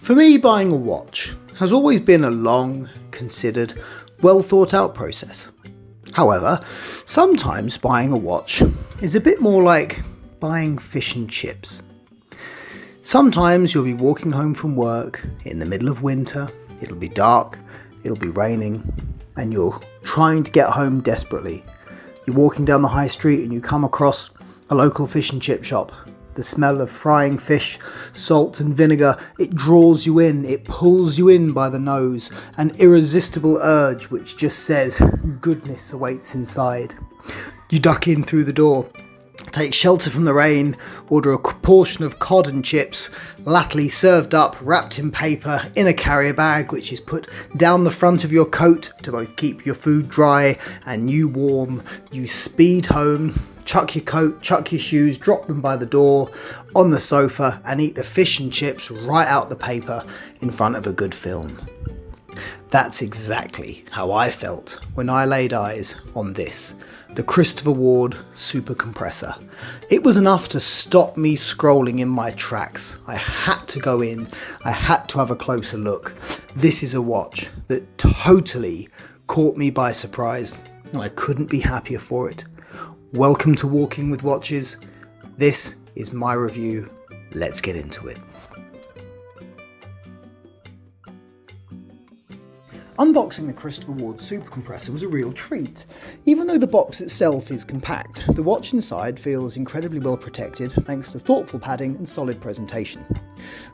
For me, buying a watch has always been a long, considered, well thought out process. However, sometimes buying a watch is a bit more like buying fish and chips. Sometimes you'll be walking home from work in the middle of winter, it'll be dark, it'll be raining, and you're trying to get home desperately. You're walking down the high street and you come across a local fish and chip shop. The smell of frying fish, salt and vinegar, it draws you in, it pulls you in by the nose, an irresistible urge which just says goodness awaits inside. You duck in through the door, take shelter from the rain, order a portion of cod and chips, latterly served up, wrapped in paper, in a carrier bag which is put down the front of your coat to both keep your food dry and you warm. You speed home, chuck your coat, chuck your shoes, drop them by the door, on the sofa, and eat the fish and chips right out the paper in front of a good film. That's exactly how I felt when I laid eyes on this, the Christopher Ward Super Compressor. It was enough to stop me scrolling in my tracks. I had to go in, I had to have a closer look. This is a watch that totally caught me by surprise, and I couldn't be happier for it. Welcome to Walking with Watches. This is my review. Let's get into it. Unboxing the Christopher Ward Super Compressor was a real treat. Even though the box itself is compact, the watch inside feels incredibly well protected thanks to thoughtful padding and solid presentation.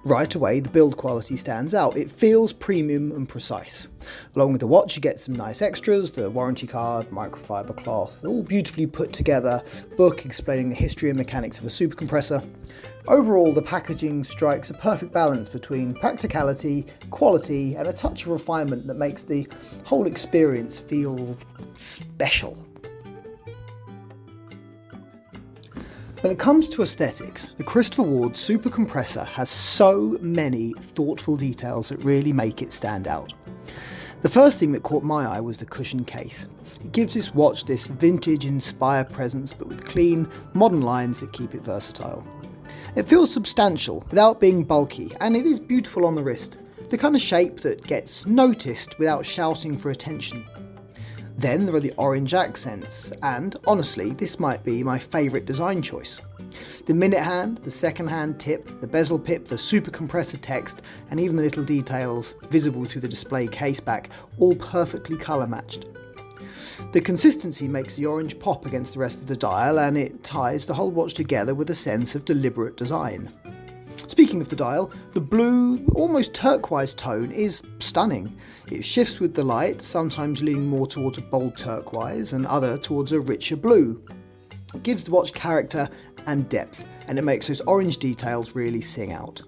Right away, the build quality stands out. It feels premium and precise. Along with the watch, you get some nice extras, the warranty card, microfiber cloth, all beautifully put together, book explaining the history and mechanics of a super compressor. Overall, the packaging strikes a perfect balance between practicality, quality, and a touch of refinement that makes the whole experience feel special. When it comes to aesthetics, the Christopher Ward Super Compressor has so many thoughtful details that really make it stand out. The first thing that caught my eye was the cushion case. It gives this watch this vintage-inspired presence, but with clean, modern lines that keep it versatile. It feels substantial without being bulky, and it is beautiful on the wrist, the kind of shape that gets noticed without shouting for attention. Then there are the orange accents, and honestly, this might be my favourite design choice. The minute hand, the second hand tip, the bezel pip, the super compressor text, and even the little details visible through the display case back, all perfectly colour matched. The consistency makes the orange pop against the rest of the dial, and it ties the whole watch together with a sense of deliberate design. Speaking of the dial, the blue, almost turquoise tone is stunning. It shifts with the light, sometimes leaning more towards a bold turquoise and other towards a richer blue. It gives the watch character and depth, and it makes those orange details really sing out.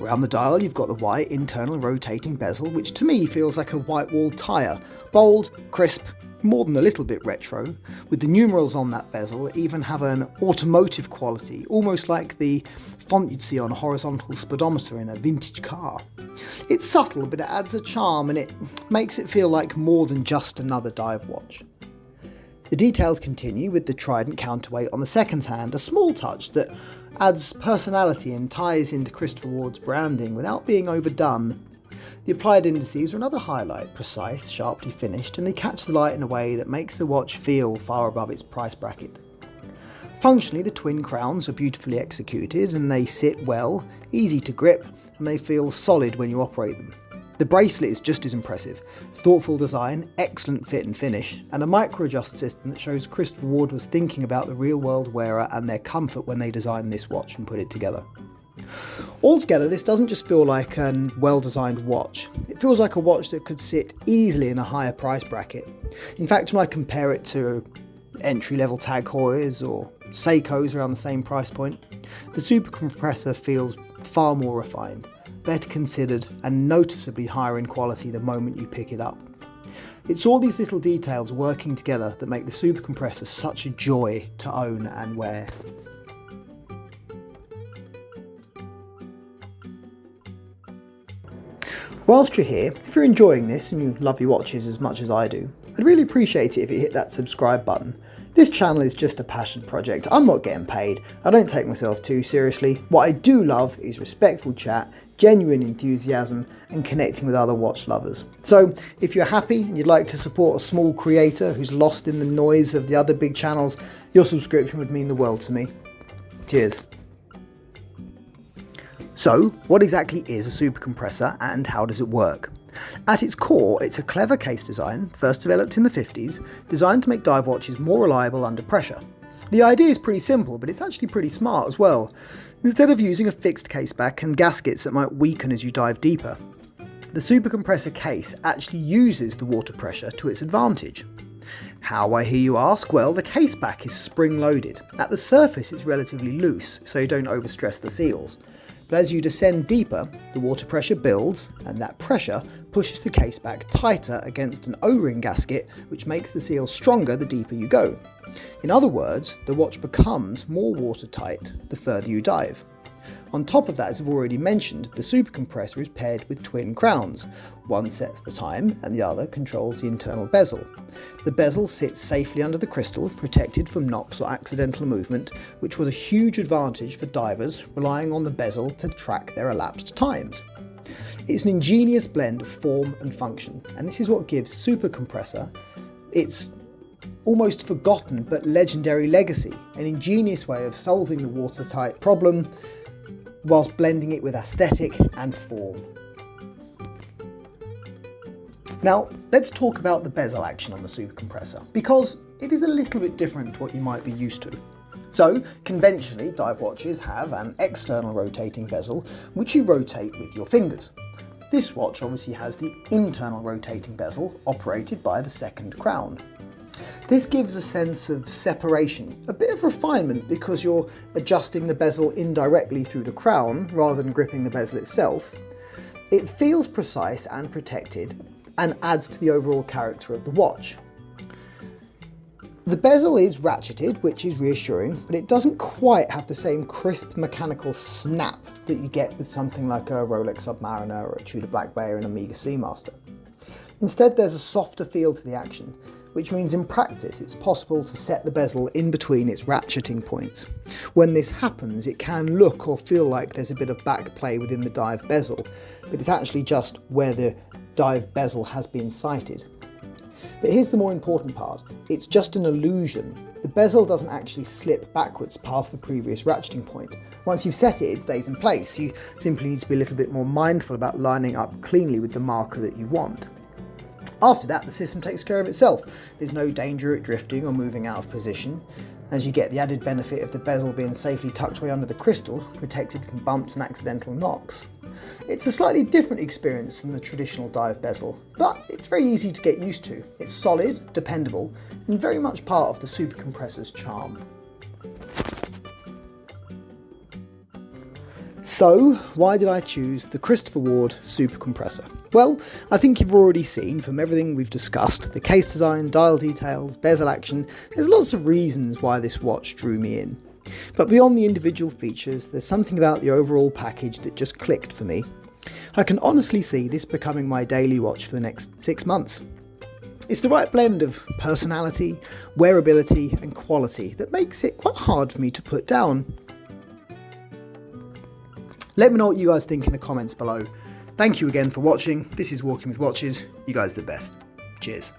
Around the dial you've got the white internal rotating bezel, which to me feels like a white wall tyre. Bold, crisp, more than a little bit retro, with the numerals on that bezel that even have an automotive quality, almost like the font you'd see on a horizontal speedometer in a vintage car. It's subtle, but it adds a charm, and it makes it feel like more than just another dive watch. The details continue with the trident counterweight on the second hand, a small touch that adds personality and ties into Christopher Ward's branding without being overdone. The applied indices are another highlight, precise, sharply finished, and they catch the light in a way that makes the watch feel far above its price bracket. Functionally, the twin crowns are beautifully executed and they sit well, easy to grip, and they feel solid when you operate them. The bracelet is just as impressive. Thoughtful design, excellent fit and finish, and a micro-adjust system that shows Christopher Ward was thinking about the real-world wearer and their comfort when they designed this watch and put it together. Altogether, this doesn't just feel like a well-designed watch. It feels like a watch that could sit easily in a higher price bracket. In fact, when I compare it to entry-level Tag Heuers or Seikos around the same price point, the Super Compressor feels far more refined, better considered, and noticeably higher in quality the moment you pick it up. It's all these little details working together that make the Super Compressor such a joy to own and wear. Whilst you're here, if you're enjoying this and you love your watches as much as I do, I'd really appreciate it if you hit that subscribe button. This channel is just a passion project. I'm not getting paid. I don't take myself too seriously. What I do love is respectful chat, genuine enthusiasm, and connecting with other watch lovers. So if you're happy and you'd like to support a small creator who's lost in the noise of the other big channels, your subscription would mean the world to me. Cheers. So, what exactly is a super compressor and how does it work? At its core, it's a clever case design, first developed in the 50s, designed to make dive watches more reliable under pressure. The idea is pretty simple, but it's actually pretty smart as well. Instead of using a fixed case back and gaskets that might weaken as you dive deeper, the super compressor case actually uses the water pressure to its advantage. How, I hear you ask? Well, the case back is spring-loaded. At the surface it's relatively loose, so you don't overstress the seals. But as you descend deeper, the water pressure builds, and that pressure pushes the case back tighter against an O-ring gasket, which makes the seal stronger the deeper you go. In other words, the watch becomes more watertight the further you dive. On top of that, as I've already mentioned, the super compressor is paired with twin crowns. One sets the time and the other controls the internal bezel. The bezel sits safely under the crystal, protected from knocks or accidental movement, which was a huge advantage for divers relying on the bezel to track their elapsed times. It's an ingenious blend of form and function, and this is what gives super compressor its almost forgotten but legendary legacy, an ingenious way of solving the watertight problem whilst blending it with aesthetic and form. Now, let's talk about the bezel action on the super compressor, because it is a little bit different to what you might be used to. So, conventionally, dive watches have an external rotating bezel, which you rotate with your fingers. This watch obviously has the internal rotating bezel, operated by the second crown. This gives a sense of separation, a bit of refinement because you're adjusting the bezel indirectly through the crown rather than gripping the bezel itself. It feels precise and protected and adds to the overall character of the watch. The bezel is ratcheted, which is reassuring, but it doesn't quite have the same crisp mechanical snap that you get with something like a Rolex Submariner or a Tudor Black Bay or an Omega Seamaster. Instead, there's a softer feel to the action, which means in practice it's possible to set the bezel in between its ratcheting points. When this happens, it can look or feel like there's a bit of back play within the dive bezel, but it's actually just where the dive bezel has been sighted. But here's the more important part, it's just an illusion. The bezel doesn't actually slip backwards past the previous ratcheting point. Once you've set it, it stays in place. You simply need to be a little bit more mindful about lining up cleanly with the marker that you want. After that, the system takes care of itself. There's no danger at drifting or moving out of position, as you get the added benefit of the bezel being safely tucked away under the crystal, protected from bumps and accidental knocks. It's a slightly different experience than the traditional dive bezel, but it's very easy to get used to. It's solid, dependable, and very much part of the super compressor's charm. So, why did I choose the Christopher Ward Super Compressor? Well, I think you've already seen from everything we've discussed, the case design, dial details, bezel action, there's lots of reasons why this watch drew me in. But beyond the individual features, there's something about the overall package that just clicked for me. I can honestly see this becoming my daily watch for the next 6 months. It's the right blend of personality, wearability and quality that makes it quite hard for me to put down. Let me know what you guys think in the comments below. Thank you again for watching. This is Walking with Watches. You guys are the best. Cheers.